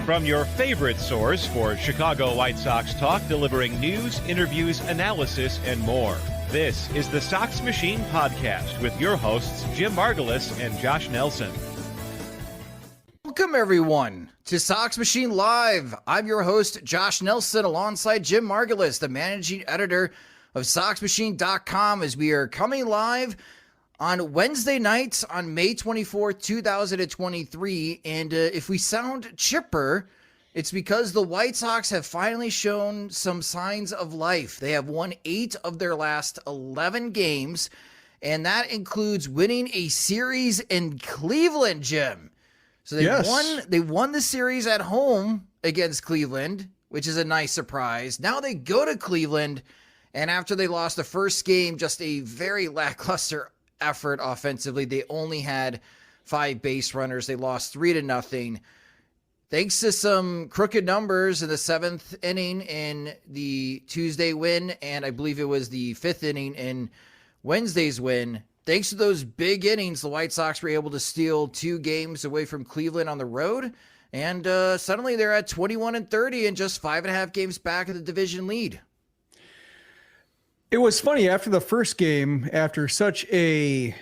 From your favorite source for Chicago White Sox talk, delivering news, interviews, analysis, and more. This is the Sox Machine podcast with your hosts, Jim Margulis and Josh Nelson. Welcome, everyone, to Sox Machine Live. I'm your host, Josh Nelson, alongside Jim Margulis, the managing editor of SoxMachine.com, as we are coming live on Wednesday nights on May 24th, 2023. And if we sound chipper, it's because the White Sox have finally shown some signs of life. They have won 8 of their last 11 games, and that includes winning a series in Cleveland, Jim. So they won the series at home against Cleveland, which is a nice surprise. Now they go to Cleveland, and after they lost the first game, just a very lackluster effort offensively. They only had 5 base runners. They lost 3-0. Thanks to some crooked numbers in the 7th inning in the Tuesday win, and I believe it was the 5th inning in Wednesday's win. Thanks to those big innings, the White Sox were able to steal 2 games away from Cleveland on the road, and suddenly they're at 21-30 and just 5.5 games back of the division lead. It was funny after the first game, after such a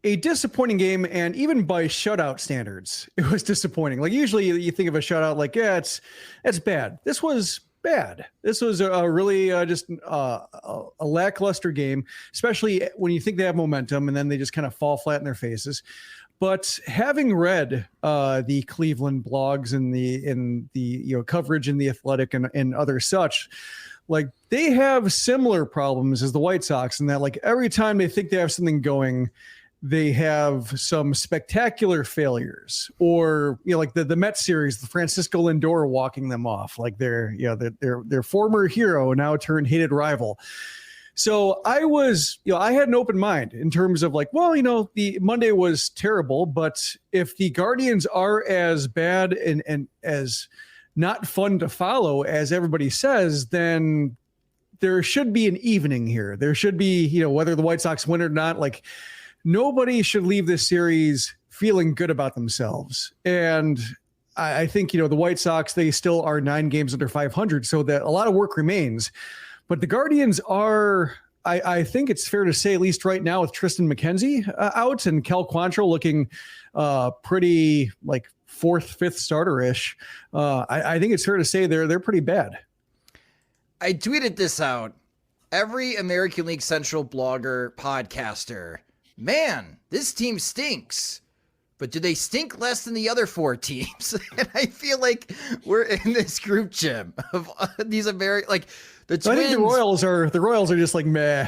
disappointing game, and even by shutout standards, it was disappointing. Like usually you think of a shutout like, yeah, it's bad. This was bad. This was a really just a lackluster game, especially when you think they have momentum and then they just kind of fall flat in their faces. But having read the Cleveland blogs and the coverage in The Athletic and other such, like they have similar problems as the White Sox in that like every time they think they have something going, they have some spectacular failures, or like the Mets series, the Francisco Lindor walking them off, like their former hero now turned hated rival. So I had an open mind in terms of like, well, the Monday was terrible, but if the Guardians are as bad and as not fun to follow as everybody says, then there should be an evening here. There should be, whether the White Sox win or not, like nobody should leave this series feeling good about themselves. And I think, the White Sox, they still are 9 games under 500, so that a lot of work remains. But the Guardians are, I think it's fair to say, at least right now with Tristan McKenzie out and Cal Quantrill looking pretty like 4th, 5th starter-ish. I think it's fair to say they're pretty bad. I tweeted this out. Every American League Central blogger, podcaster, man, this team stinks. But do they stink less than the other 4 teams? And I feel like we're in this group, Jim, of these American, like the Twins. I think the Royals are just like meh.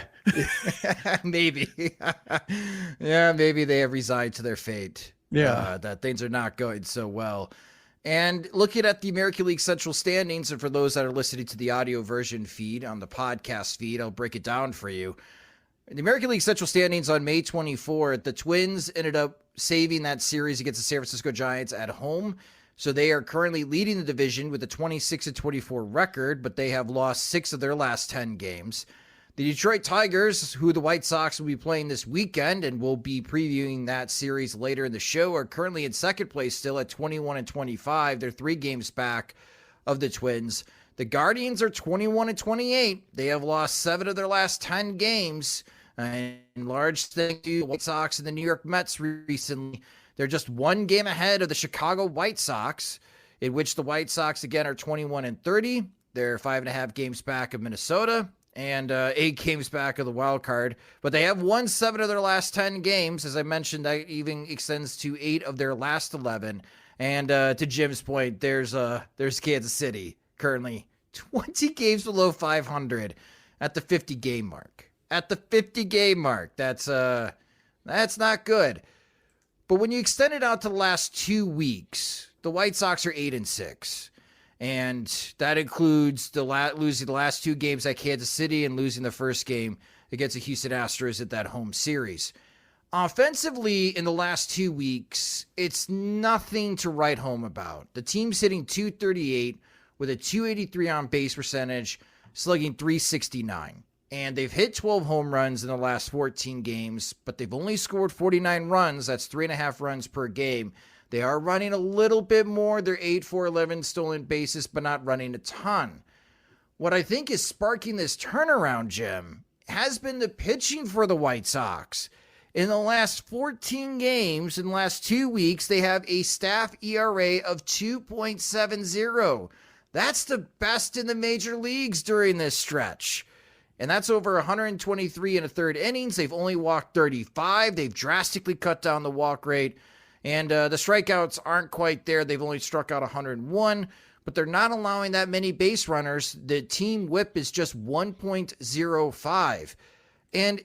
Maybe. Yeah, maybe they have resigned to their fate. Yeah, that things are not going so well. And looking at the American League Central standings, and for those that are listening to the audio version feed on the podcast feed, I'll break it down for you. The American League Central standings on May 24th, the Twins ended up saving that series against the San Francisco Giants at home. So they are currently leading the division with a 26-24 record, but they have lost 6 of their last 10 games. The Detroit Tigers, who the White Sox will be playing this weekend, and we'll be previewing that series later in the show, are currently in second place still at 21-25. They're 3 games back of the Twins. The Guardians are 21-28. They have lost 7 of their last 10 games. And large thanks to the White Sox and the New York Mets recently. They're just 1 game ahead of the Chicago White Sox, in which the White Sox again are 21-30. They're 5.5 games back of Minnesota and 8 games back of the wild card. But they have won 7 of their last 10 games. As I mentioned, that even extends to 8 of their last 11. And to Jim's point, there's Kansas City currently 20 games below 500 at the 50-game mark. At the 50-game mark, that's not good. But when you extend it out to the last 2 weeks, the White Sox are 8-6. And that includes losing the last 2 games at Kansas City and losing the first game against the Houston Astros at that home series. Offensively, in the last 2 weeks, it's nothing to write home about. The team's hitting .238 with a .283 on base percentage, slugging .369. And they've hit 12 home runs in the last 14 games, but they've only scored 49 runs. That's 3.5 runs per game. They are running a little bit more. They're 8-4-11 stolen bases, but not running a ton. What I think is sparking this turnaround, Jim, has been the pitching for the White Sox. In the last 14 games, in the last 2 weeks, they have a staff ERA of 2.70. That's the best in the major leagues during this stretch. And that's over 123 and a third innings. They've only walked 35. They've drastically cut down the walk rate. And the strikeouts aren't quite there. They've only struck out 101, but they're not allowing that many base runners. The team whip is just 1.05. And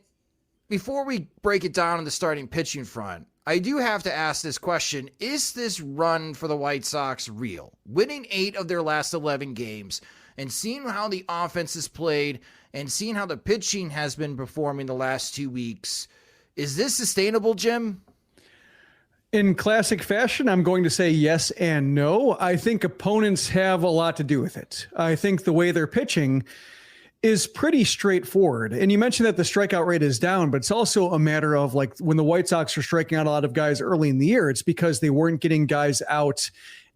before we break it down on the starting pitching front, I do have to ask this question. Is this run for the White Sox real? Winning 8 of their last 11 games and seeing how the offense is played and seeing how the pitching has been performing the last 2 weeks, is this sustainable, Jim? In classic fashion, I'm going to say yes and no. I think opponents have a lot to do with it. I think the way they're pitching is pretty straightforward. And you mentioned that the strikeout rate is down, but it's also a matter of like when the White Sox are striking out a lot of guys early in the year, it's because they weren't getting guys out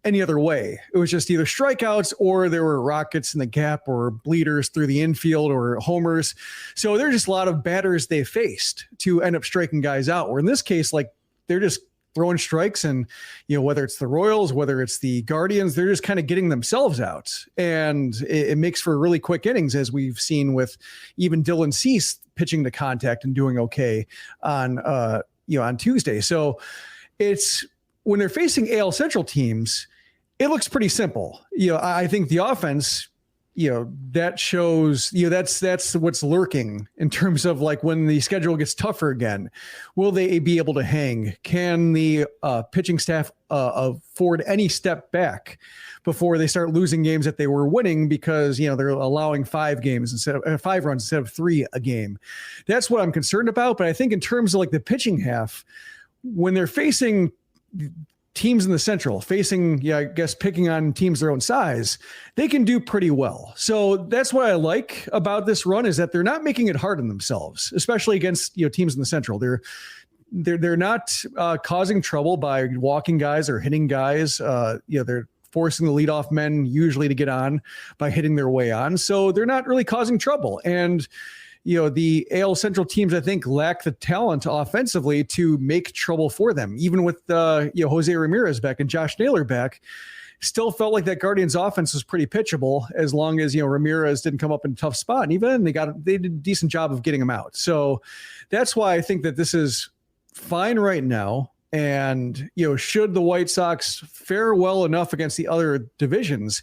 any other way. It was just either strikeouts or there were rockets in the gap or bleeders through the infield or homers. So there's just a lot of batters they faced to end up striking guys out. Or in this case, like they're just throwing strikes and, you know, whether it's the Royals, whether it's the Guardians, they're just kind of getting themselves out. And it makes for really quick innings, as we've seen with even Dylan Cease pitching to contact and doing okay on, on Tuesday. So it's when they're facing AL Central teams, it looks pretty simple. I think the offense, that shows, that's what's lurking in terms of like when the schedule gets tougher again, will they be able to hang? Can the pitching staff afford any step back before they start losing games that they were winning because, they're allowing 5 runs instead of 3 a game? That's what I'm concerned about. But I think in terms of like the pitching half, when they're facing teams in the Central, picking on teams their own size, they can do pretty well. So that's what I like about this run, is that they're not making it hard on themselves, especially against teams in the Central. They're not causing trouble by walking guys or hitting guys. They're forcing the leadoff men usually to get on by hitting their way on. So they're not really causing trouble. And the AL Central teams, I think, lack the talent offensively to make trouble for them. Even with Jose Ramirez back and Josh Naylor back, still felt like that Guardians offense was pretty pitchable as long as Ramirez didn't come up in a tough spot. And even they did a decent job of getting him out. So that's why I think that this is fine right now. And should the White Sox fare well enough against the other divisions,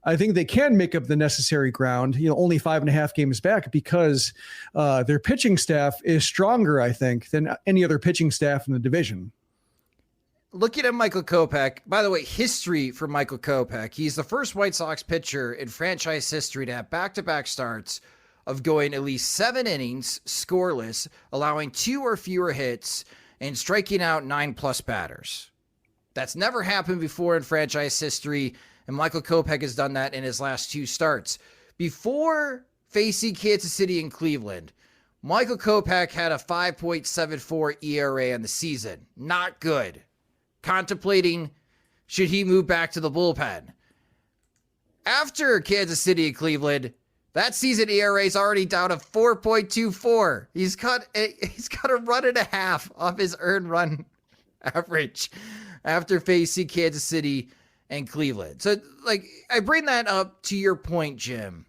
I think they can make up the necessary ground, only 5.5 games back, because their pitching staff is stronger, I think, than any other pitching staff in the division. Looking at Michael Kopech, by the way, history for Michael Kopech. He's the first White Sox pitcher in franchise history to have back-to-back starts of going at least 7 innings scoreless, allowing 2 or fewer hits, and striking out 9+ batters. That's never happened before in franchise history. And Michael Kopech has done that in his last 2 starts. Before facing Kansas City and Cleveland, Michael Kopech had a 5.74 ERA on the season. Not good. Contemplating, should he move back to the bullpen? After Kansas City and Cleveland, that season ERA is already down to 4.24. He's cut a run and a half off his earned run average after facing Kansas City and Cleveland. So, I bring that up to your point, Jim,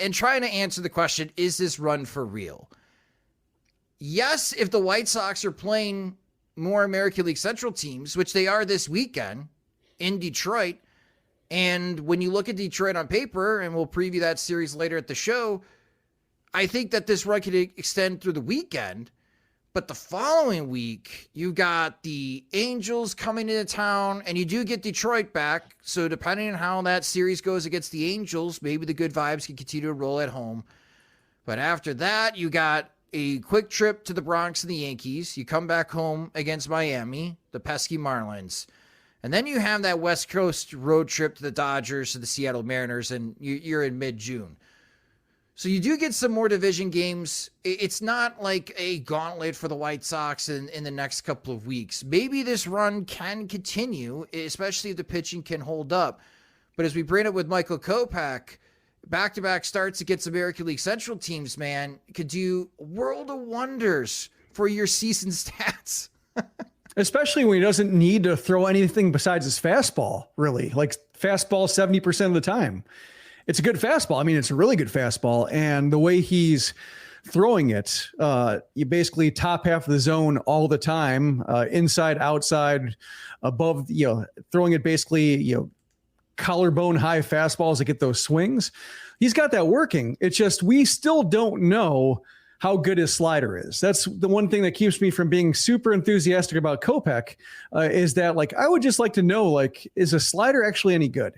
and trying to answer the question, is this run for real? Yes, if the White Sox are playing more American League Central teams, which they are this weekend in Detroit, and when you look at Detroit on paper, and we'll preview that series later at the show, I think that this run could extend through the weekend. But the following week, you got the Angels coming into town, and you do get Detroit back. So depending on how that series goes against the Angels, maybe the good vibes can continue to roll at home. But after that, you got a quick trip to the Bronx and the Yankees. You come back home against Miami, the pesky Marlins. And then you have that West Coast road trip to the Dodgers, to the Seattle Mariners, and you're in mid-June. So you do get some more division games. It's not like a gauntlet for the White Sox in the next couple of weeks. Maybe this run can continue, especially if the pitching can hold up. But as we bring it with Michael Kopech, back-to-back starts against American League Central teams, man, could do world of wonders for your season stats. Especially when he doesn't need to throw anything besides his fastball, really. Like fastball 70% of the time. It's a good fastball. I mean, it's a really good fastball. And the way he's throwing it, you basically top half of the zone all the time, inside, outside, above, throwing it basically, collarbone high fastballs that get those swings. He's got that working. It's just, we still don't know how good his slider is. That's the one thing that keeps me from being super enthusiastic about Kopech, is that, like, I would just like to know, like, is a slider actually any good?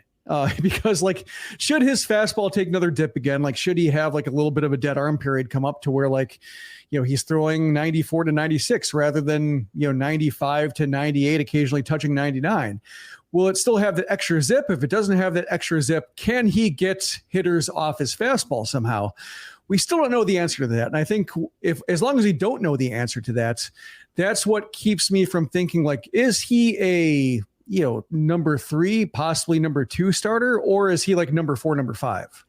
Because, like, should his fastball take another dip again? Like, should he have like a little bit of a dead arm period come up to where, like, he's throwing 94 to 96 rather than, 95 to 98, occasionally touching 99? Will it still have the extra zip? If it doesn't have that extra zip, can he get hitters off his fastball somehow? We still don't know the answer to that. And I think as long as we don't know the answer to that, that's what keeps me from thinking, like, is he a, number 3, possibly number 2 starter, or is he like number 4, number 5?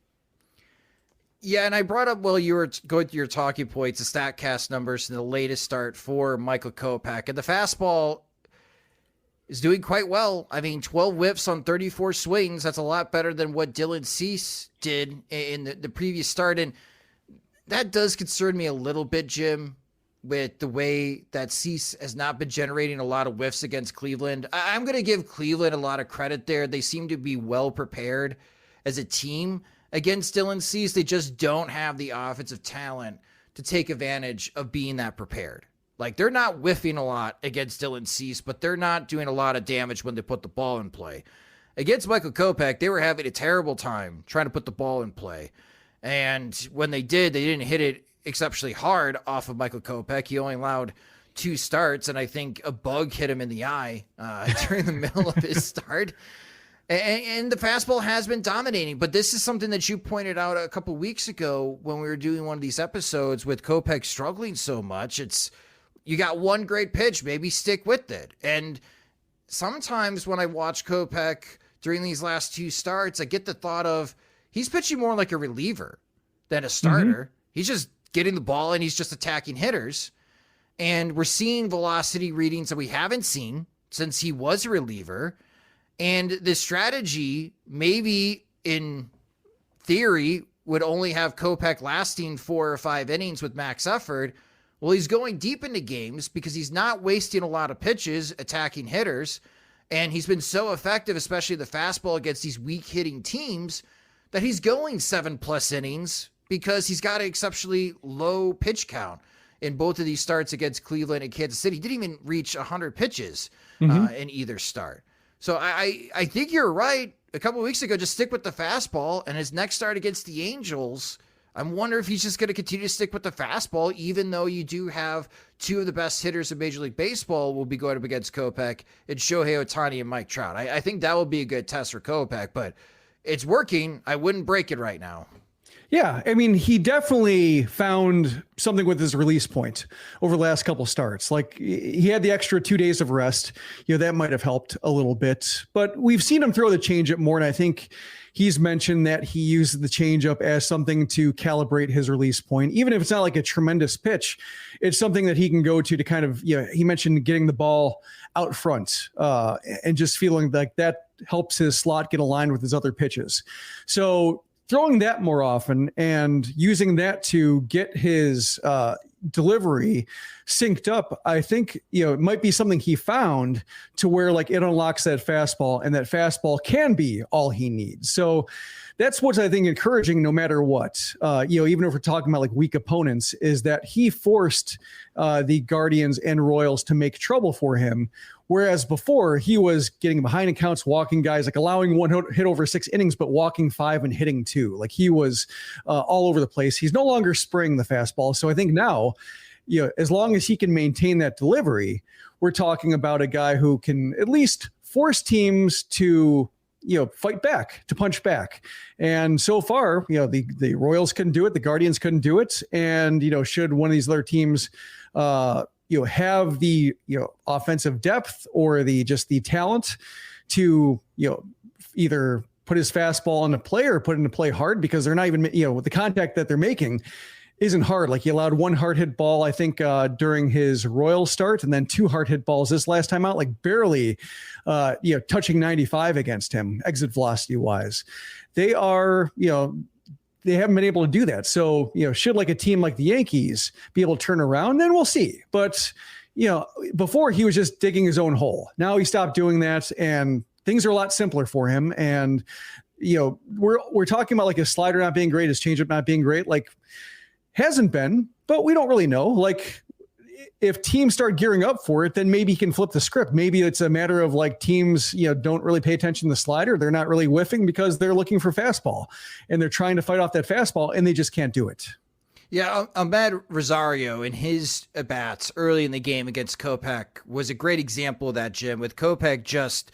Yeah, and I brought up, while you were going through your talking points, the StatCast numbers and the latest start for Michael Kopech. And the fastball is doing quite well. I mean, 12 whiffs on 34 swings. That's a lot better than what Dylan Cease did in the previous start. And that does concern me a little bit, Jim, with the way that Cease has not been generating a lot of whiffs against Cleveland. I'm going to give Cleveland a lot of credit there. They seem to be well prepared as a team against Dylan Cease. They just don't have the offensive talent to take advantage of being that prepared. Like, they're not whiffing a lot against Dylan Cease, but they're not doing a lot of damage when they put the ball in play. Against Michael Kopech, they were having a terrible time trying to put the ball in play. And when they did, they didn't hit it exceptionally hard off of Michael Kopech. He only allowed 2 starts, and I think a bug hit him in the eye during the middle of his start. And the fastball has been dominating, but this is something that you pointed out a couple weeks ago when we were doing one of these episodes with Kopech struggling so much. You got one great pitch, maybe stick with it. And sometimes when I watch Kopech during these last 2 starts, I get the thought of, he's pitching more like a reliever than a starter. Mm-hmm. He's just getting the ball and he's just attacking hitters. And we're seeing velocity readings that we haven't seen since he was a reliever. And the strategy, maybe in theory, would only have Kopech lasting 4 or 5 innings with max effort. Well, he's going deep into games because he's not wasting a lot of pitches attacking hitters. And he's been so effective, especially the fastball against these weak hitting teams, that he's going 7+ innings because he's got an exceptionally low pitch count in both of these starts against Cleveland and Kansas City. He didn't even reach 100 pitches in either start. So I think you're right. A couple of weeks ago, just stick with the fastball, and his next start against the Angels, I'm wondering if he's just going to continue to stick with the fastball, even though you do have 2 of the best hitters in Major League Baseball will be going up against Kopech, and Shohei Ohtani and Mike Trout. I think that will be a good test for Kopech, but it's working. I wouldn't break it right now. Yeah, I mean, he definitely found something with his release point over the last couple starts. Like, he had the extra 2 days of rest. That might have helped a little bit. But we've seen him throw the changeup more, and I think he's mentioned that he uses the changeup as something to calibrate his release point. Even if it's not like a tremendous pitch, it's something that he can go to kind of, he mentioned getting the ball out front and just feeling like that helps his slot get aligned with his other pitches. So throwing that more often and using that to get his delivery synced up, I think, it might be something he found to where, like, it unlocks that fastball, and that fastball can be all he needs. So that's what's, I think, encouraging no matter what, even if we're talking about like weak opponents, is that he forced the Guardians and Royals to make trouble for him. Whereas before, he was getting behind accounts, walking guys, like allowing 1 hit over 6 innings, but walking 5 and hitting 2. Like, he was all over the place. He's no longer spraying the fastball. So I think now, as long as he can maintain that delivery, we're talking about a guy who can at least force teams to fight back, to punch back. And so far, the Royals couldn't do it. The Guardians couldn't do it. And, should one of these other teams, have the, offensive depth or the talent to, either put his fastball into play or put into play hard, because they're not even, with the contact that they're making isn't hard. Like, he allowed one hard hit ball, I think, during his Royal start, and then 2 hard hit balls this last time out, like barely, touching 95 against him, exit velocity wise. They are, they haven't been able to do that. So, should like a team like the Yankees be able to turn around, then we'll see. But, before he was just digging his own hole. Now he stopped doing that, and things are a lot simpler for him. And, we're talking about like his slider not being great, his changeup not being great. Like, hasn't been, but we don't really know. Like, if teams start gearing up for it, then maybe he can flip the script. Maybe it's a matter of like teams, don't really pay attention to the slider. They're not really whiffing because they're looking for fastball and they're trying to fight off that fastball and they just can't do it. Yeah, Ahmed Rosario in his at-bats early in the game against Kopech was a great example of that, Jim, with Kopech just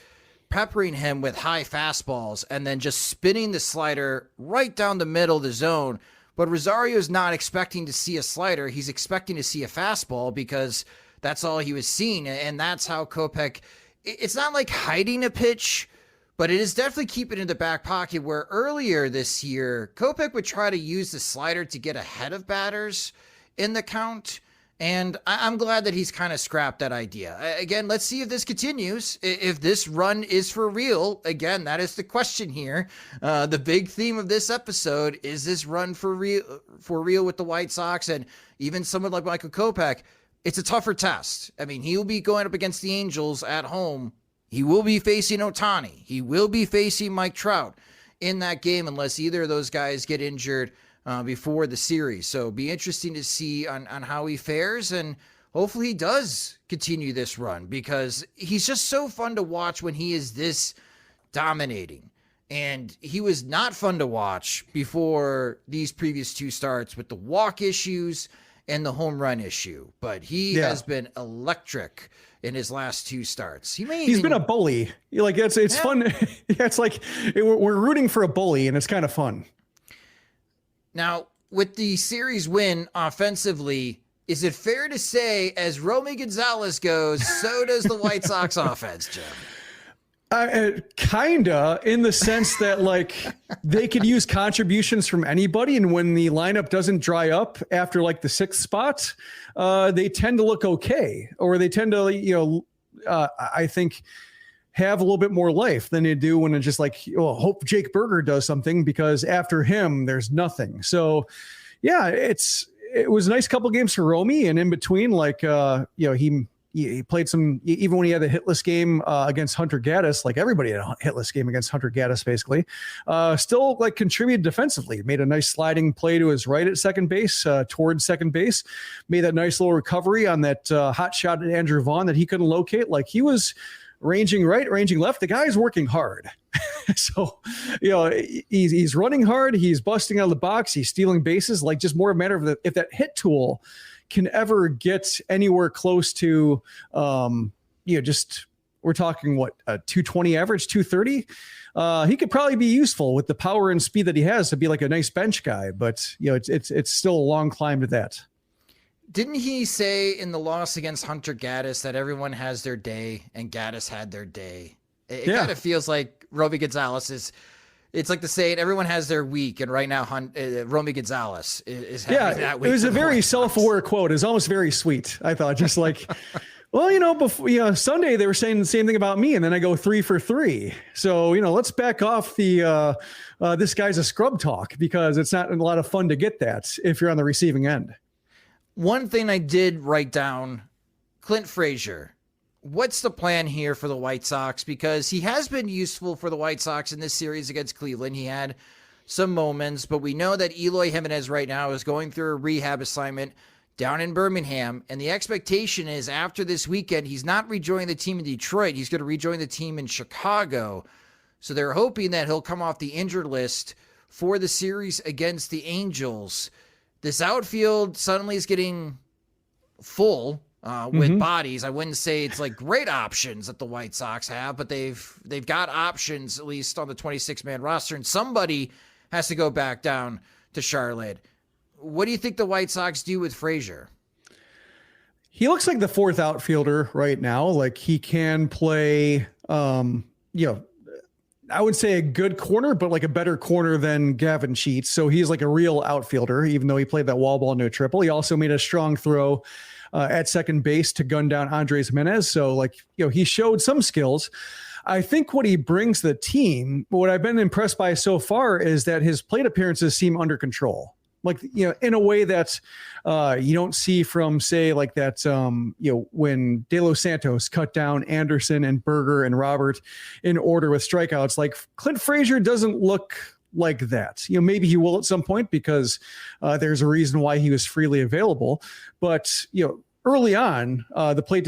peppering him with high fastballs and then just spinning the slider right down the middle of the zone. But Rosario's not expecting to see a slider. He's expecting to see a fastball because that's all he was seeing. And that's how Kopech, it's not like hiding a pitch, but it is definitely keeping it in the back pocket, where earlier this year, Kopech would try to use the slider to get ahead of batters in the count. And I'm glad that he's kind of scrapped that idea. Again, let's see if this continues. If this run is for real, again, that is the question here. The big theme of this episode is this run for real with the White Sox, and even someone like Michael Kopech. It's a tougher test. I mean, he will be going up against the Angels at home. He will be facing Ohtani. He will be facing Mike Trout in that game unless either of those guys get injured before the series. So be interesting to see on how he fares, and hopefully he does continue this run, because he's just so fun to watch when he is this dominating. And he was not fun to watch before these previous 2 starts with the walk issues and the home run issue. But he has been electric in his last 2 starts. He's been a bully. Like, it's fun. It's like we're rooting for a bully, and it's kind of fun. Now, with the series win offensively, is it fair to say, as Romy Gonzalez goes, so does the White Sox offense, Jim? Kinda, in the sense that like they could use contributions from anybody, and when the lineup doesn't dry up after like the 6th spot, they tend to look okay, or they tend to, I think, have a little bit more life than they do when it's just like, hope Jake Berger does something, because after him, there's nothing. So, yeah, it was a nice couple games for Romy, and in between, like, he played some, even when he had a hitless game against Hunter Gaddis, like everybody had a hitless game against Hunter Gaddis, basically, still like contributed defensively, made a nice sliding play to his right at second base, towards second base, made that nice little recovery on that hot shot at Andrew Vaughn that he couldn't locate. Like, he was ranging right, ranging left. The guy's working hard. So, he's running hard. He's busting out of the box. He's stealing bases. Like, just more a matter of if that hit tool can ever get anywhere close to, we're talking what, a 220 average, 230. He could probably be useful with the power and speed that he has to be like a nice bench guy. But, it's still a long climb to that. Didn't he say in the loss against Hunter Gaddis that everyone has their day, and Gaddis had their day? It kind of feels like Romy Gonzalez is, it's like the saying, everyone has their week, and right now Romy Gonzalez is having that week. It was a very self-aware quote. It was almost very sweet, I thought. Just like, well, before Sunday they were saying the same thing about me, and then I go 3 for 3. So, let's back off the this guy's a scrub talk, because it's not a lot of fun to get that if you're on the receiving end. One thing I did write down, Clint Frazier. What's the plan here for the White Sox? Because he has been useful for the White Sox in this series against Cleveland. He had some moments, but we know that Eloy Jimenez right now is going through a rehab assignment down in Birmingham. And the expectation is after this weekend, he's not rejoining the team in Detroit. He's going to rejoin the team in Chicago. So they're hoping that he'll come off the injured list for the series against the Angels. This outfield suddenly is getting full with bodies. I wouldn't say it's like great options that the White Sox have, but they've got options, at least on the 26-man roster, and somebody has to go back down to Charlotte. What do you think the White Sox do with Frazier? He looks like the fourth outfielder right now. Like he can play, I would say a good corner, but like a better corner than Gavin Sheets. So he's like a real outfielder, even though he played that wall ball into a triple. He also made a strong throw at second base to gun down Andres Jimenez. So like, he showed some skills. I think what he brings to the team, what I've been impressed by so far is that his plate appearances seem under control. Like, in a way that you don't see from, say, like that, when De Los Santos cut down Anderson and Berger and Robert in order with strikeouts. Like Clint Frazier doesn't look like that. Maybe he will at some point because there's a reason why he was freely available. But, early on, the plate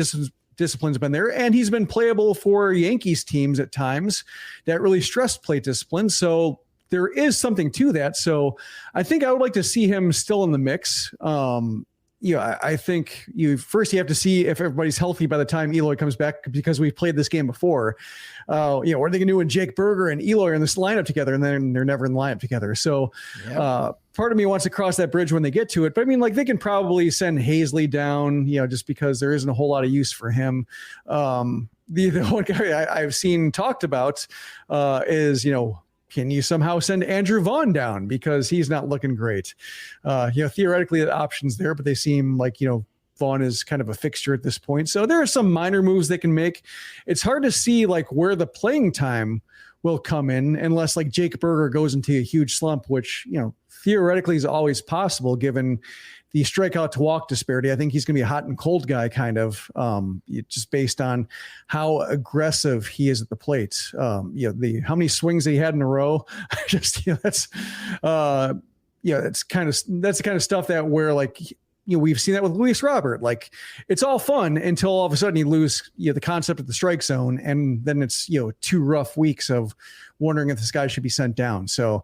discipline's been there, and he's been playable for Yankees teams at times that really stressed plate discipline. So there is something to that. So I think I would like to see him still in the mix. I think you have to see if everybody's healthy by the time Eloy comes back, because we've played this game before. What are they going to do when Jake Berger and Eloy are in this lineup together, and then they're never in the lineup together? So part of me wants to cross that bridge when they get to it. But I mean, like they can probably send Hazley down, just because there isn't a whole lot of use for him. The one guy I've seen talked about is, can you somehow send Andrew Vaughn down because he's not looking great? Theoretically the options there, but they seem like, Vaughn is kind of a fixture at this point. So there are some minor moves they can make. It's hard to see like where the playing time will come in unless like Jake Berger goes into a huge slump, which, theoretically is always possible given the strikeout to walk disparity. I think he's going to be a hot and cold guy kind of, just based on how aggressive he is at the plate. How many swings that he had in a row, that's the kind of stuff that where like, we've seen that with Luis Robert. Like it's all fun until all of a sudden you lose, the concept of the strike zone. And then it's, 2 rough weeks of wondering if this guy should be sent down. So,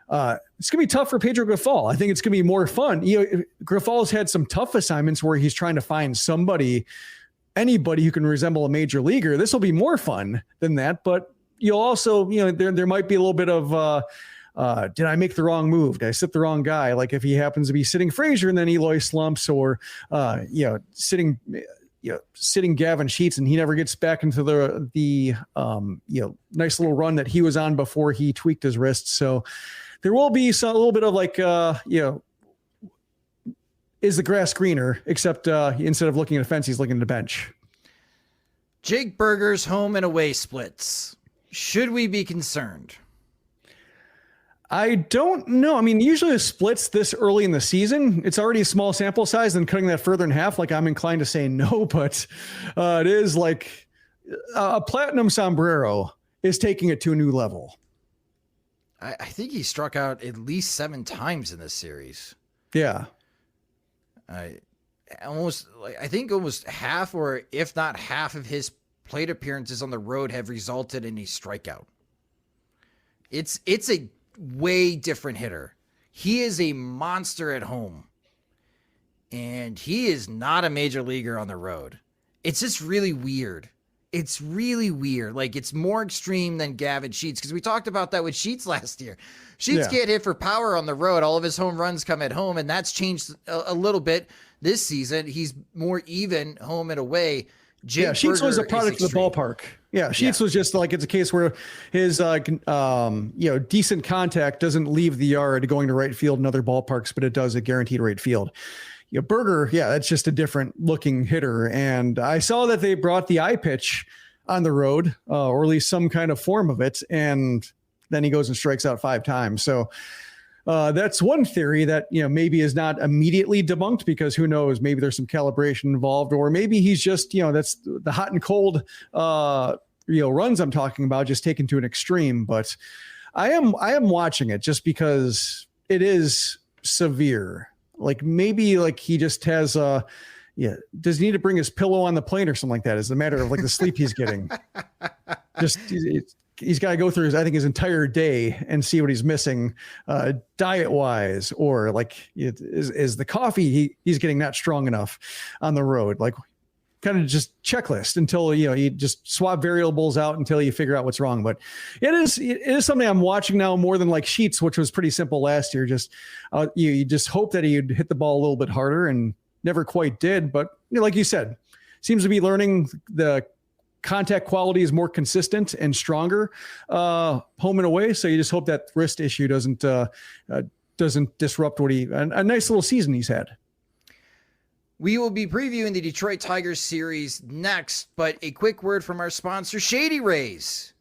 it's going to be tough for Pedro Grifol. I think it's going to be more fun. Grifol's had some tough assignments where he's trying to find anybody who can resemble a major leaguer. This will be more fun than that, but you'll also, there might be a little bit of, did I make the wrong move? Did I sit the wrong guy? Like if he happens to be sitting Frazier and then Eloy slumps, or, sitting Gavin Sheets and he never gets back into the nice little run that he was on before he tweaked his wrist. So there will be a little bit of like, is the grass greener, except instead of looking at a fence, he's looking at a bench. Jake Berger's home and away splits. Should we be concerned? I don't know. I mean, usually the splits this early in the season, it's already a small sample size, and cutting that further in half, like I'm inclined to say no, but it is like a platinum sombrero is taking it to a new level. I think he struck out at least 7 times in this series. Yeah. I think almost half, or if not half, of his plate appearances on the road have resulted in a strikeout. It's a way different hitter. He is a monster at home, and he is not a major leaguer on the road. It's just really weird. It's really weird. Like it's more extreme than Gavin Sheets, because we talked about that with Sheets last year. Sheets can't hit for power on the road. All of his home runs come at home, and that's changed a little bit this season. He's more even home and away. Sheets was a product of the ballpark. Sheets was just like, it's a case where his decent contact doesn't leave the yard going to right field in other ballparks, but it does a guaranteed right field. Berger, that's just a different looking hitter. And I saw that they brought the eye pitch on the road, or at least some kind of form of it, and then he goes and strikes out 5 times. So that's one theory that, maybe is not immediately debunked, because who knows, maybe there's some calibration involved, or maybe he's just, that's the hot and cold, runs I'm talking about, just taken to an extreme. But I am watching it just because it is severe. Like maybe like he just has does he need to bring his pillow on the plane or something like that? Is a matter of like the sleep he's getting. he's got to go through his entire day and see what he's missing, diet wise, or like is the coffee he's getting not strong enough on the road, like kind of just checklist until, you just swap variables out until you figure out what's wrong. But it is something I'm watching now more than like Sheets, which was pretty simple last year. Just you just hope that he'd hit the ball a little bit harder, and never quite did. But like you said, seems to be learning. The contact quality is more consistent and stronger home and away. So you just hope that wrist issue doesn't disrupt a nice little season he's had. We will be previewing the Detroit Tigers series next, but a quick word from our sponsor, Shady Rays.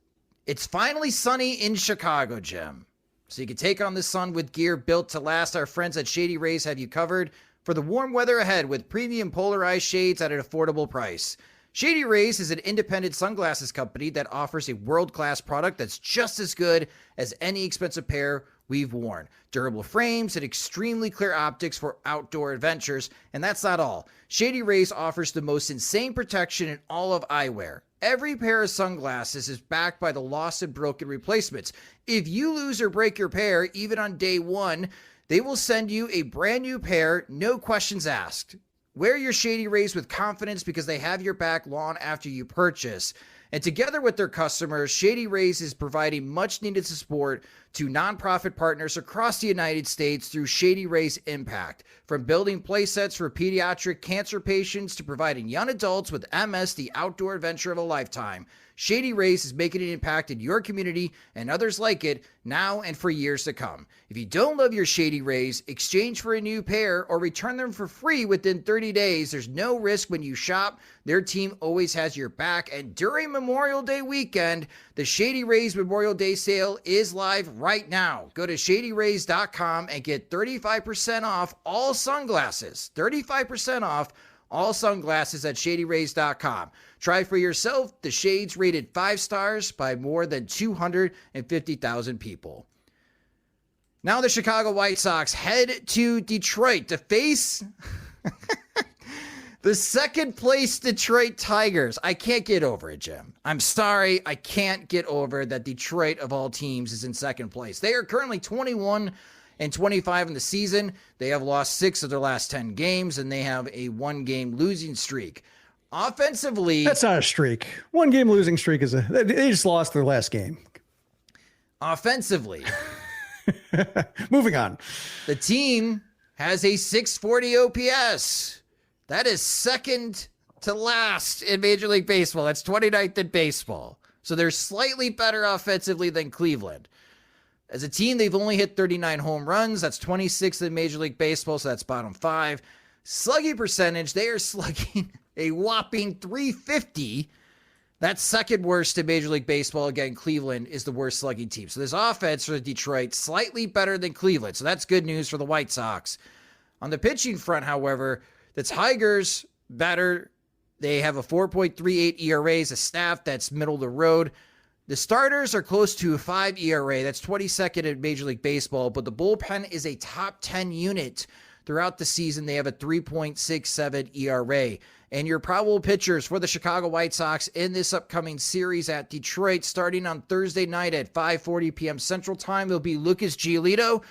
It's finally sunny in Chicago, Jim. So you can take on the sun with gear built to last. Our friends at Shady Rays have you covered for the warm weather ahead with premium polarized shades at an affordable price. Shady Rays is an independent sunglasses company that offers a world-class product that's just as good as any expensive pair we've worn. Durable frames and extremely clear optics for outdoor adventures. And that's not all. Shady Rays offers the most insane protection in all of eyewear. Every pair of sunglasses is backed by the lost and broken replacements. If you lose or break your pair, even on day one, they will send you a brand new pair, no questions asked. Wear your Shady Rays with confidence because they have your back long after you purchase. And together with their customers, Shady Rays is providing much needed support to nonprofit partners across the United States through Shady Rays Impact. From building play sets for pediatric cancer patients to providing young adults with MS the outdoor adventure of a lifetime, Shady Rays is making an impact in your community and others like it now and for years to come. If you don't love your Shady Rays, exchange for a new pair or return them for free within 30 days. There's no risk when you shop. Their team always has your back. And during Memorial Day weekend, the Shady Rays Memorial Day sale is live right now. Go to shadyrays.com and get 35% off all sunglasses. 35% off all sunglasses at shadyrays.com. Try for yourself the shades rated 5 stars by more than 250,000 people. Now the Chicago White Sox head to Detroit to face the second place Detroit Tigers. I can't get over it, Jim. I'm sorry. I can't get over that Detroit, of all teams, is in second place. They are currently 21-25 in the season. They have lost 6 of their last 10 games, and they have a 1-game losing streak. Offensively, that's not a streak. 1-game losing streak they just lost their last game. Offensively, moving on. The team has a 640 OPS. That is second to last in Major League Baseball. That's 29th in baseball. So they're slightly better offensively than Cleveland. As a team, they've only hit 39 home runs. That's 26th in Major League Baseball, so that's bottom 5. Slugging percentage, they are slugging a whopping .350. That's second worst in Major League Baseball. Again, Cleveland is the worst slugging team. So this offense for Detroit, slightly better than Cleveland. So that's good news for the White Sox. On the pitching front, however, the Tigers, better. They have a 4.38 ERA as a staff. That's middle of the road. The starters are close to a 5 ERA. That's 22nd in Major League Baseball. But the bullpen is a top 10 unit. Throughout the season, they have a 3.67 ERA. And your probable pitchers for the Chicago White Sox in this upcoming series at Detroit, starting on Thursday night at 5:40 p.m. Central Time, will be Lucas Giolito.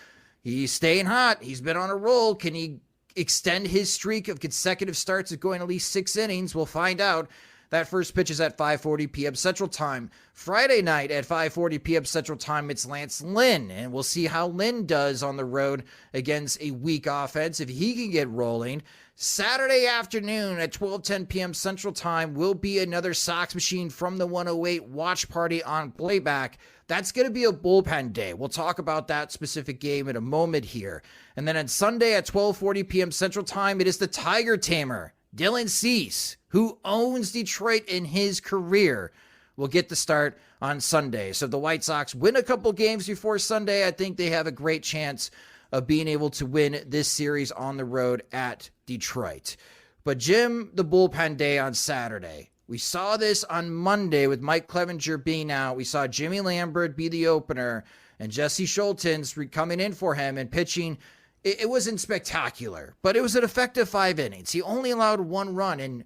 He's staying hot. He's been on a roll. Can he extend his streak of consecutive starts of going at least 6 innings? We'll find out. That first pitch is at 5:40 p.m. Central Time. Friday night at 5:40 p.m. Central Time, it's Lance Lynn, and we'll see how Lynn does on the road against a weak offense, if he can get rolling. Saturday afternoon at 12:10 p.m. Central Time will be another Sox Machine from the 108 watch party on playback. That's going to be a bullpen day. We'll talk about that specific game in a moment here. And then on Sunday at 12:40 p.m. Central Time, it is the Tiger Tamer, Dylan Cease, who owns Detroit in his career, will get the start on Sunday. So if the White Sox win a couple games before Sunday, I think they have a great chance of being able to win this series on the road at Detroit. But Jim, the bullpen day on Saturday. We saw this on Monday with Mike Clevenger being out. We saw Jimmy Lambert be the opener and Jesse Schultens coming in for him and pitching. It wasn't spectacular, but it was an effective 5 innings. He only allowed 1 run, and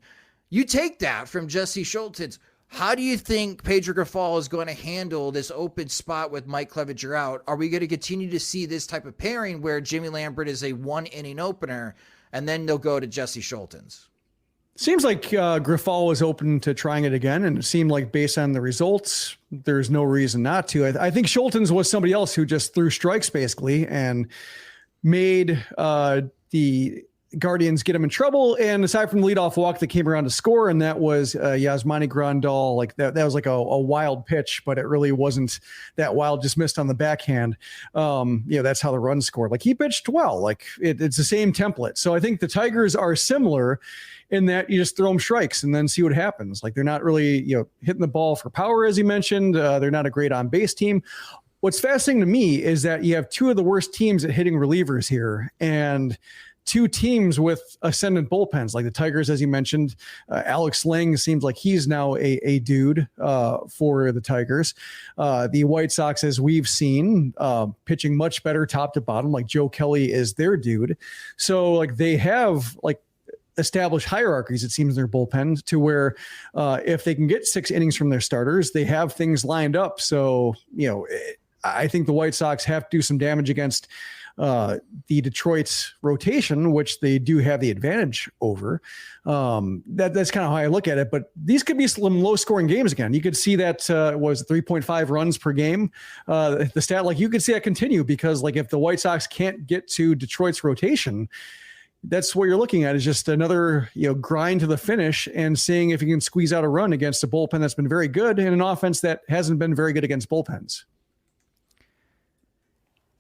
you take that from Jesse Schultens. How do you think Pedro Grifol is going to handle this open spot with Mike Clevenger out? Are we going to continue to see this type of pairing where Jimmy Lambert is a 1-inning opener and then they'll go to Jesse Schultens? Seems like Grifol was open to trying it again, and it seemed like based on the results, there's no reason not to. I think Schultens was somebody else who just threw strikes basically and made the Guardians get him in trouble. And aside from the leadoff walk that came around to score, and that was Yasmani Grandal, like that was like a wild pitch, but it really wasn't that wild, just missed on the backhand. That's how the run scored. Like he pitched well, like it's the same template. So I think the Tigers are similar in that you just throw them strikes and then see what happens. Like they're not really, hitting the ball for power, as you mentioned. They're not a great on base team. What's fascinating to me is that you have two of the worst teams at hitting relievers here, and two teams with ascendant bullpens, like the Tigers, as you mentioned. Alex Lang seems like he's now a dude for the Tigers. The White Sox, as we've seen, pitching much better top to bottom, like Joe Kelly is their dude. So like they have like established hierarchies, it seems, in their bullpen to where if they can get 6 innings from their starters, they have things lined up. So, I think the White Sox have to do some damage against the Detroit's rotation, which they do have the advantage over. That's kind of how I look at it, but these could be some low scoring games again. You could see that was 3.5 runs per game. The stat, like you could see that continue, because like if the White Sox can't get to Detroit's rotation, that's what you're looking at, is just another, grind to the finish and seeing if you can squeeze out a run against a bullpen that's been very good and an offense that hasn't been very good against bullpens.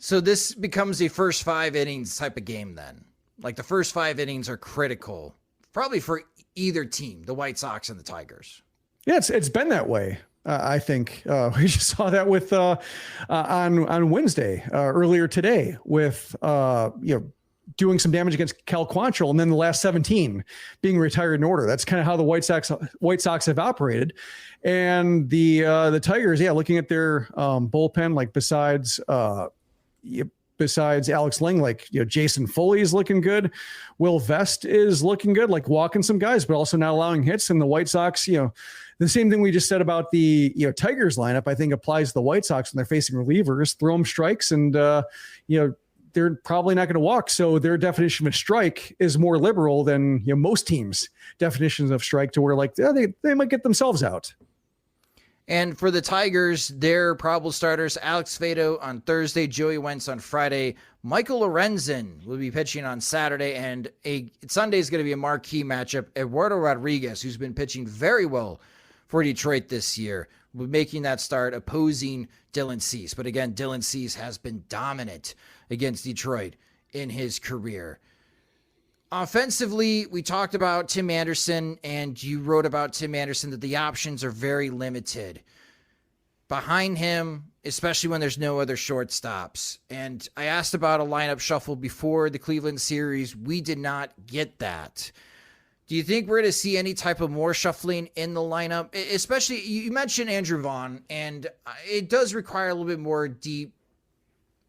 So this becomes a first 5 innings type of game then. Like the first 5 innings are critical, probably for either team, the White Sox and the Tigers. Yeah, it's been that way. I think we just saw that with on Wednesday earlier today with doing some damage against Cal Quantrill, and then the last 17 being retired in order. That's kind of how the White Sox have operated. And the Tigers, looking at their bullpen, like besides Alex Lang, like, Jason Foley is looking good. Will Vest is looking good, like walking some guys, but also not allowing hits. And the White Sox, the same thing we just said about the, Tigers lineup, I think applies to the White Sox when they're facing relievers. Throw them strikes and, they're probably not going to walk. So their definition of a strike is more liberal than most teams' definitions of strike, to where like they might get themselves out. And for the Tigers, their probable starters, Alex Faedo on Thursday, Joey Wentz on Friday, Michael Lorenzen will be pitching on Saturday, and Sunday is going to be a marquee matchup. Eduardo Rodriguez, who's been pitching very well for Detroit this year, will be making that start opposing Dylan Cease. But again, Dylan Cease has been dominant against Detroit in his career. Offensively, we talked about Tim Anderson, and you wrote about Tim Anderson that the options are very limited behind him, especially when there's no other shortstops. And I asked about a lineup shuffle before the Cleveland series. We did not get that. Do you think we're going to see any type of more shuffling in the lineup? Especially, you mentioned Andrew Vaughn, and it does require a little bit more deep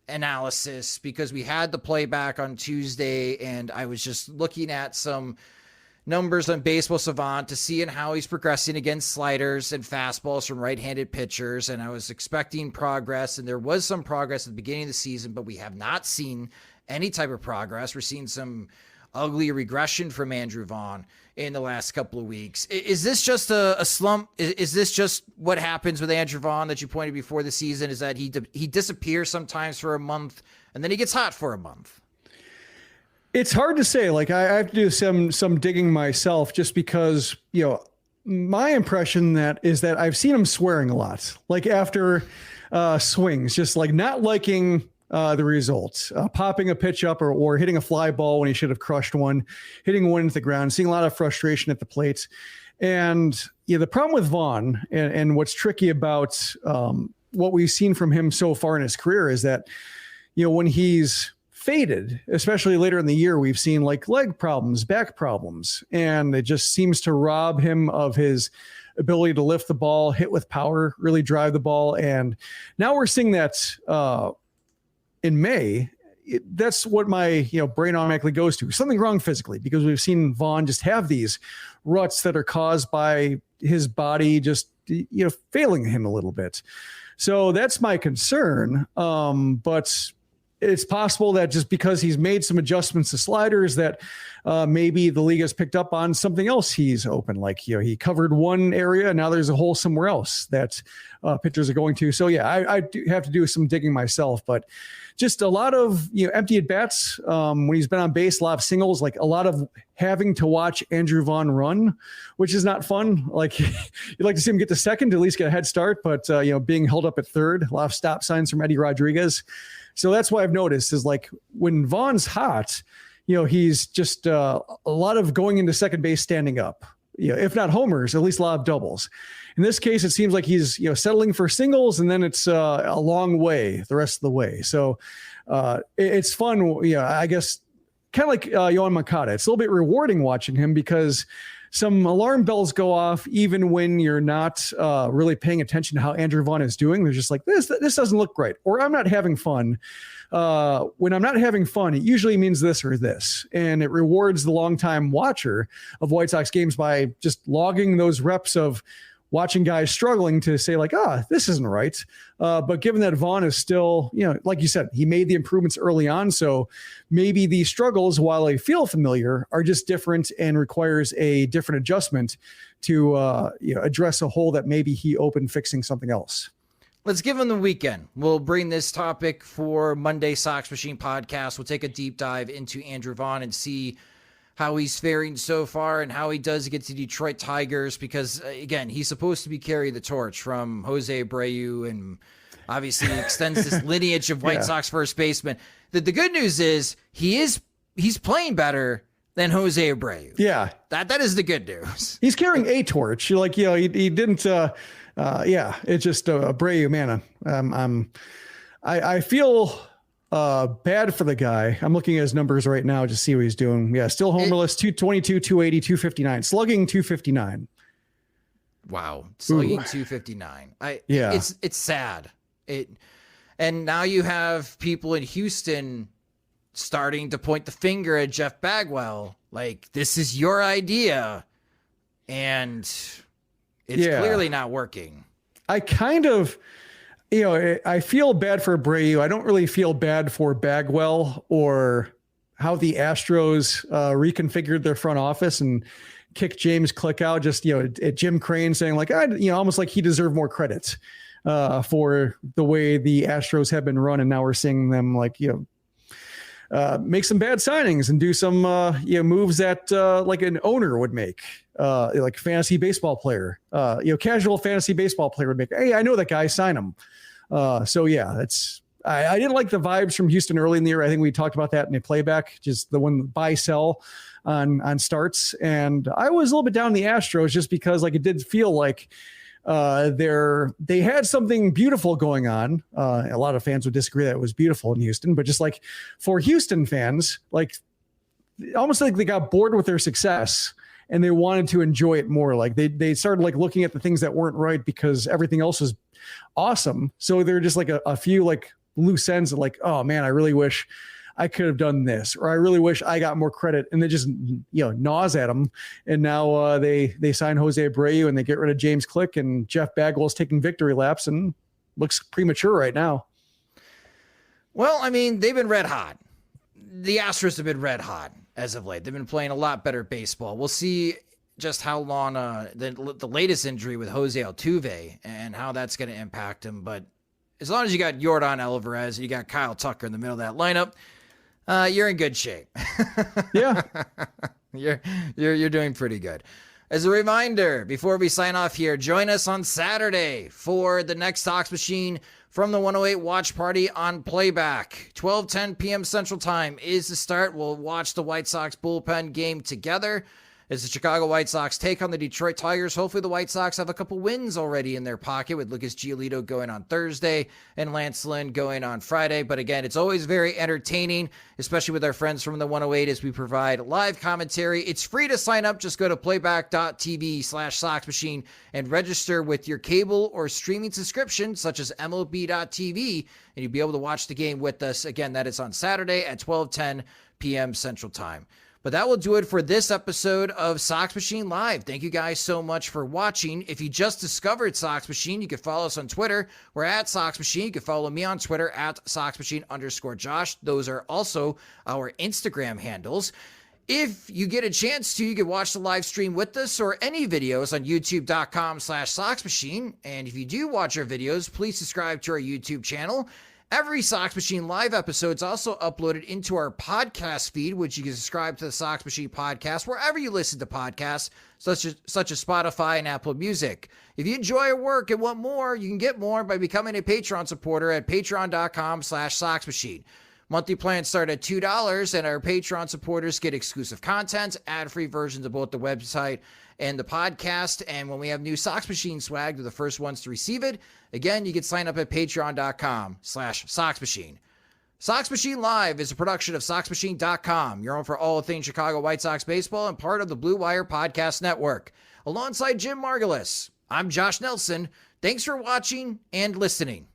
analysis, because we had the playback on Tuesday, and I was just looking at some numbers on Baseball Savant to see how he's progressing against sliders and fastballs from right-handed pitchers, and I was expecting progress, and there was some progress at the beginning of the season, but we have not seen any type of progress. We're seeing some ugly regression from Andrew Vaughn in the last couple of weeks. Is this just a slump? Is this just what happens with Andrew Vaughn that you pointed before the season, is that he disappears sometimes for a month and then he gets hot for a month? It's hard to say. Like I have to do some digging myself, just because, my impression is that I've seen him swearing a lot, like after swings, just like not liking the results, popping a pitch up or hitting a fly ball when he should have crushed one, hitting one into the ground, seeing a lot of frustration at the plate. And the problem with Vaughn and what's tricky about what we've seen from him so far in his career is that, when he's faded, especially later in the year, we've seen like leg problems, back problems, and it just seems to rob him of his ability to lift the ball, hit with power, really drive the ball. And now we're seeing that in May, that's what my brain automatically goes to. Something wrong physically, because we've seen Vaughn just have these ruts that are caused by his body just failing him a little bit. So that's my concern. But it's possible that just because he's made some adjustments to sliders that maybe the league has picked up on something else he's open. Like, he covered one area and now there's a hole somewhere else that pitchers are going to. So yeah, I do have to do some digging myself, but just a lot of, empty at bats when he's been on base, a lot of singles, like a lot of having to watch Andrew Vaughn run, which is not fun. Like you'd like to see him get to second to at least get a head start, but being held up at third, a lot of stop signs from Eddie Rodriguez. So that's what I've noticed is like when Vaughn's hot, he's just a lot of going into second base, standing up, if not homers, at least a lot of doubles. In this case, it seems like he's, settling for singles, and then it's a long way the rest of the way. So it's fun. I guess kind of like Yohan Moncada. It's a little bit rewarding watching him because some alarm bells go off even when you're not really paying attention to how Andrew Vaughn is doing. They're just like, this doesn't look right, or I'm not having fun. When I'm not having fun, it usually means this or this. And it rewards the longtime watcher of White Sox games by just logging those reps of watching guys struggling to say like, this isn't right. But given that Vaughn is still, like you said, he made the improvements early on. So maybe these struggles, while they feel familiar, are just different and requires a different adjustment to address a hole that maybe he opened fixing something else. Let's give him the weekend. We'll bring this topic for Monday Sox Machine podcast. We'll take a deep dive into Andrew Vaughn and see how he's faring so far and how he does against the Detroit Tigers, because again, he's supposed to be carrying the torch from Jose Abreu and obviously extends this lineage of White Sox first baseman. The good news is he's playing better than Jose Abreu. Yeah. That is the good news. He's carrying a torch. Like, he didn't, it's just Abreu, man. I feel bad for the guy. I'm looking at his numbers right now to see what he's doing. Yeah, still homerless, 222, 280, 259, slugging 259. Wow, slugging 259. It's sad. And now you have people in Houston starting to point the finger at Jeff Bagwell, like, this is your idea, and it's clearly not working. I kind of, I feel bad for Abreu. I don't really feel bad for Bagwell or how the Astros reconfigured their front office and kicked James Click out. Just, at Jim Crane saying like, almost like he deserved more credit for the way the Astros have been run. And now we're seeing them like, make some bad signings and do some moves that like an owner would make, like a fantasy baseball player, casual fantasy baseball player would make. Hey, I know that guy, sign him. So yeah, I didn't like the vibes from Houston early in the year. I think we talked about that in a playback, just the one buy sell on starts. And I was a little bit down the Astros just because like it did feel like they had something beautiful going on. A lot of fans would disagree that it was beautiful in Houston, but just like for Houston fans, like almost like they got bored with their success and they wanted to enjoy it more. Like they started like looking at the things that weren't right because everything else was awesome. So they're just like a few like loose ends of like, oh man, I really wish I could have done this, or I really wish I got more credit. And they just, gnaws at them. And now they sign Jose Abreu and they get rid of James Click, and Jeff Bagwell's taking victory laps and looks premature right now. Well, I mean, they've been red hot. The Astros have been red hot as of late. They've been playing a lot better baseball. We'll see just how long the latest injury with Jose Altuve and how that's going to impact him. But as long as you got Yordan Alvarez and you got Kyle Tucker in the middle of that lineup, you're in good shape. Yeah. You're doing pretty good. As a reminder, before we sign off here, join us on Saturday for the next Sox Machine from the 108 Watch Party on playback. 12:10 p.m. Central Time is the start. We'll watch the White Sox bullpen game together. as the Chicago White Sox take on the Detroit Tigers. Hopefully the White Sox have a couple wins already in their pocket, with Lucas Giolito going on Thursday and Lance Lynn going on Friday. But again, it's always very entertaining, especially with our friends from the 108, as we provide live commentary. It's free to sign up. Just go to playback.tv/Sox Machine and register with your cable or streaming subscription, such as MLB.tv, and you'll be able to watch the game with us. Again, that is on Saturday at 12:10 p.m. Central Time. But that will do it for this episode of Sox Machine Live. Thank you guys so much for watching. If you just discovered Sox Machine, you can follow us on Twitter. We're at Sox Machine. You can follow me on Twitter at SoxMachine_Josh. Those are also our Instagram handles. If you get a chance to, you can watch the live stream with us or any videos on youtube.com/Sox Machine. And if you do watch our videos, please subscribe to our YouTube channel. Every Sox Machine Live episode is also uploaded into our podcast feed, which you can subscribe to the Sox Machine podcast wherever you listen to podcasts, such as Spotify and Apple Music. If you enjoy our work and want more, you can get more by becoming a Patreon supporter at patreon.com/Sox Machine. Monthly plans start at $2, and our Patreon supporters get exclusive content, ad-free versions of both the website and the podcast. And when we have new Sox Machine swag, they're the first ones to receive it. Again, you can sign up at patreon.com/Sox Machine. Sox Machine Live is a production of SoxMachine.com, your home for all things Chicago White Sox baseball and part of the Blue Wire Podcast Network. Alongside Jim Margulis, I'm Josh Nelson. Thanks for watching and listening.